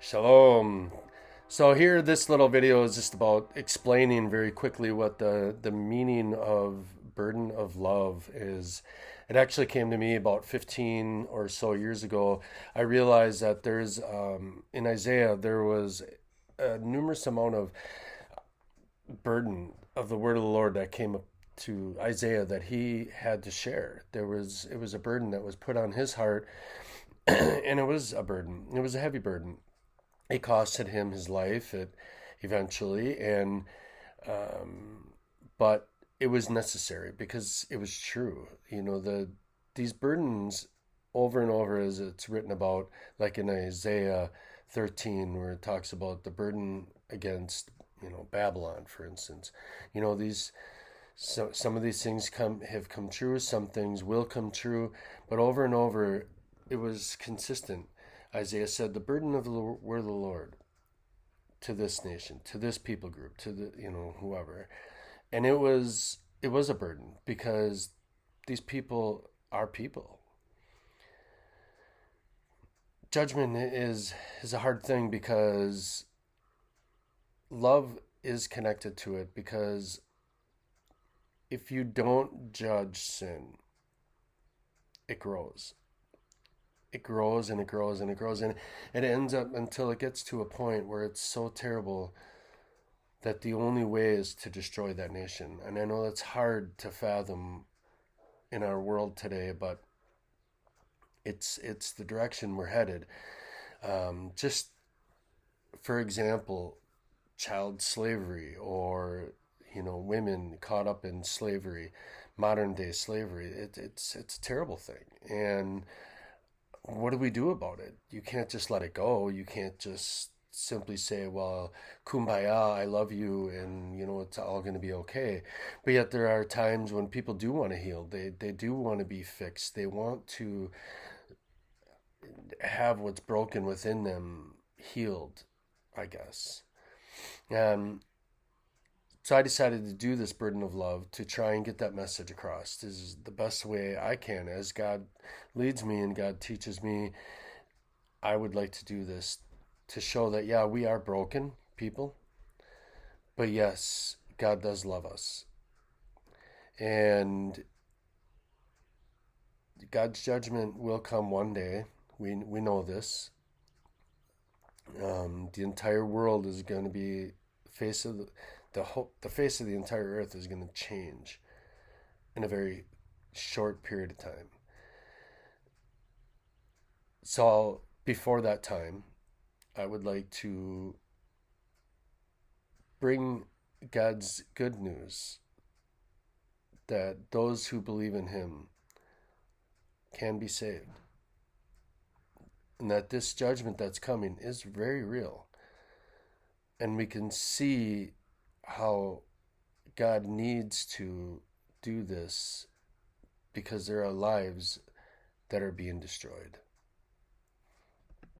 Shalom. So here, this little video is just about explaining very quickly what the meaning of burden of love is. It actually came to me about 15 or so years ago. I realized that there's in Isaiah there was a numerous amount of burden of the word of the Lord that came up to Isaiah that he had to share. It was a burden that was put on his heart, and it was a burden. It was a heavy burden. It costed him his life eventually, and but it was necessary because it was true. These burdens over and over, as it's written about, like in Isaiah 13, where it talks about the burden against Babylon, for instance. These some of these things have come true. Some things will come true, but over and over, it was consistent. Isaiah said, "The burden of the word of the Lord to this nation, to this people group, to the whoever," and it was a burden because these people are people. Judgment is a hard thing because love is connected to it. Because if you don't judge sin, it grows. It grows and it grows and it grows, and it ends up until it gets to a point where it's so terrible that the only way is to destroy that nation. And I know that's hard to fathom in our world today, but it's the direction we're headed. Just for example, child slavery, or women caught up in slavery, modern day slavery. It's a terrible thing, and what do we do about it? You can't just let it go. You can't just simply say, well, kumbaya, I love you, and it's all going to be okay. But yet there are times when people do want to heal. They do want to be fixed. They want to have what's broken within them healed, I guess. And so I decided to do this burden of love to try and get that message across. This is the best way I can, as God leads me and God teaches me. I would like to do this to show that, yeah, we are broken people, but yes, God does love us. And God's judgment will come one day. We know this. The entire world is going to be face of the face of the entire earth is going to change in a very short period of time. So before that time, I would like to bring God's good news that those who believe in Him can be saved, and that this judgment that's coming is very real. And we can see how God needs to do this because there are lives that are being destroyed.